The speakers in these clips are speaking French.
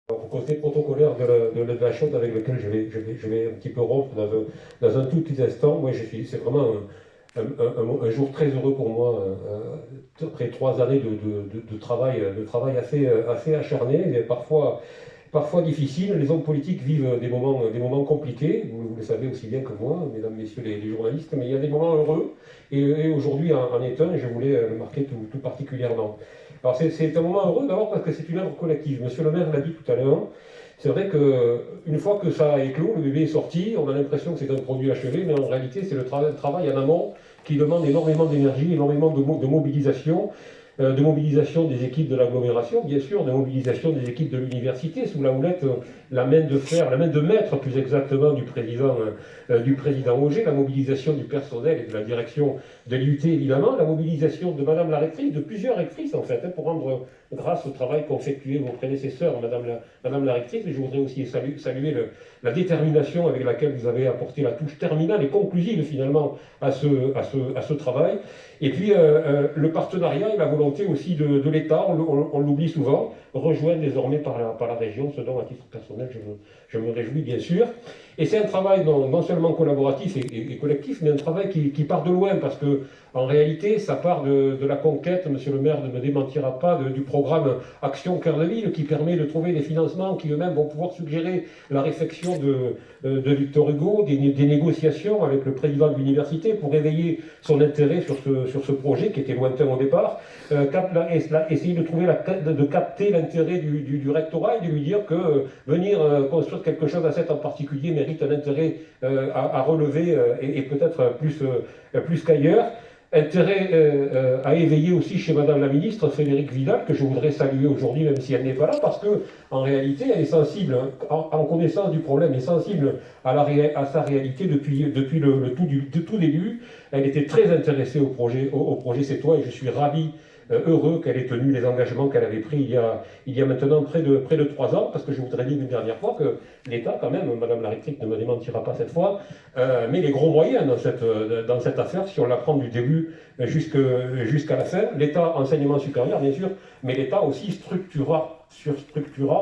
Au côté protocolaire de la chose avec lequel je vais un petit peu rompre dans un tout petit instant, moi c'est vraiment un jour très heureux pour moi, après 3 années de travail assez acharné, et parfois difficiles. Les hommes politiques vivent des moments compliqués, vous le savez aussi bien que moi, mesdames, messieurs les journalistes, mais il y a des moments heureux, et aujourd'hui en est un, et je voulais le marquer tout particulièrement. Alors c'est un moment heureux d'abord parce que c'est une œuvre collective. Monsieur le maire l'a dit tout à l'heure. C'est vrai qu'une fois que ça a éclos, le bébé est sorti, on a l'impression que c'est un produit achevé, mais en réalité c'est le travail en amont qui demande énormément d'énergie, énormément de mobilisation des équipes de l'agglomération, bien sûr, de mobilisation des équipes de l'université, sous la houlette, la main de fer, la main de maître plus exactement du président Auger, la mobilisation du personnel et de la direction de l'IUT évidemment, la mobilisation de Madame la rectrice, de plusieurs rectrices en fait, pour rendre grâce au travail qu'ont effectué vos prédécesseurs, Madame la rectrice, mais je voudrais aussi saluer la détermination avec laquelle vous avez apporté la touche terminale et conclusive finalement à ce travail. Et puis le partenariat et la volonté aussi de l'État, on l'oublie souvent, rejoint désormais par la région, ce dont à titre personnel je me réjouis bien sûr. Et c'est un travail non seulement collaboratif et collectif, mais un travail qui part de loin, parce que en réalité, ça part de la conquête, monsieur le maire ne me démentira pas, du programme Action Cœur de Ville, qui permet de trouver des financements qui eux-mêmes vont pouvoir suggérer la réflexion de Victor Hugo, des négociations avec le président de l'université pour éveiller son intérêt sur ce projet qui était lointain au départ, essayer de capter l'intérêt du rectorat et de lui dire que venir construire quelque chose à cette en particulier mérite un intérêt à relever et peut-être plus qu'ailleurs. Intérêt à éveiller aussi chez Madame la ministre Frédérique Vidal, que je voudrais saluer aujourd'hui, même si elle n'est pas là, parce que en réalité, elle est sensible, hein, en connaissance du problème, est sensible à sa réalité depuis le tout début. Elle était très intéressée au projet C'est toi, et je suis ravi, heureux qu'elle ait tenu les engagements qu'elle avait pris il y a maintenant près de 3 ans, parce que je voudrais dire une dernière fois que l'État, quand même, Madame la rectrice ne me démentira pas cette fois, met les gros moyens dans cette affaire, si on la prend du début jusqu'à la fin. L'État, enseignement supérieur, bien sûr, mais l'État aussi structurant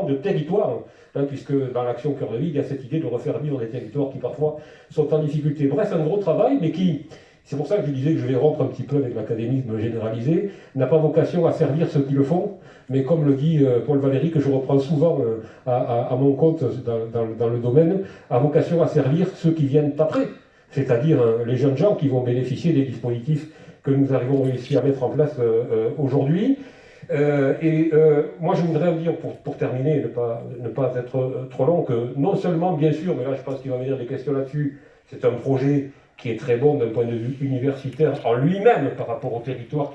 de territoires, hein, puisque dans l'action Cœur de Ville, il y a cette idée de refaire vivre des territoires qui parfois sont en difficulté. Bref, un gros travail, mais qui, c'est pour ça que je disais que je vais rompre un petit peu avec l'académisme généralisé, n'a pas vocation à servir ceux qui le font, mais comme le dit Paul Valéry, que je reprends souvent à mon compte dans le domaine, a vocation à servir ceux qui viennent après, c'est-à-dire les jeunes gens qui vont bénéficier des dispositifs que nous avons réussi à mettre en place aujourd'hui. Moi, je voudrais dire, pour terminer, ne pas être trop long, que non seulement, bien sûr, mais là, je pense qu'il va y venir des questions là-dessus, c'est un projet qui est très bon d'un point de vue universitaire en lui-même par rapport au territoire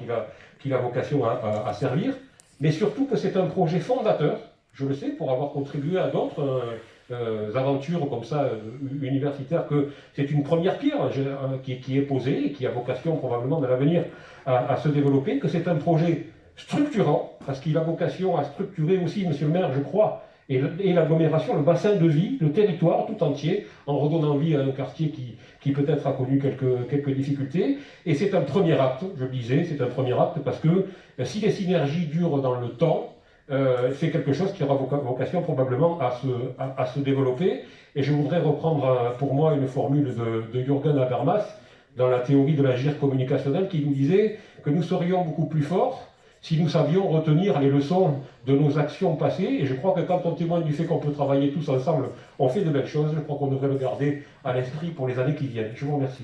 qu'il a vocation à servir, mais surtout que c'est un projet fondateur, je le sais, pour avoir contribué à d'autres aventures comme ça universitaires, que c'est une première pierre qui est posée et qui a vocation probablement dans l'avenir à se développer, que c'est un projet structurant, parce qu'il a vocation à structurer aussi, monsieur le maire, je crois, et l'agglomération, le bassin de vie, le territoire tout entier, en redonnant vie à un quartier qui peut-être a connu quelques difficultés. Et c'est un premier acte, je le disais, c'est un premier acte parce que si les synergies durent dans le temps, c'est quelque chose qui aura vocation probablement à se développer. Et je voudrais reprendre pour moi une formule de Jürgen Habermas dans la théorie de l'agir communicationnel qui nous disait que nous serions beaucoup plus forts si nous savions retenir les leçons de nos actions passées. Et je crois que quand on témoigne du fait qu'on peut travailler tous ensemble, on fait de belles choses. Je crois qu'on devrait le garder à l'esprit pour les années qui viennent. Je vous remercie.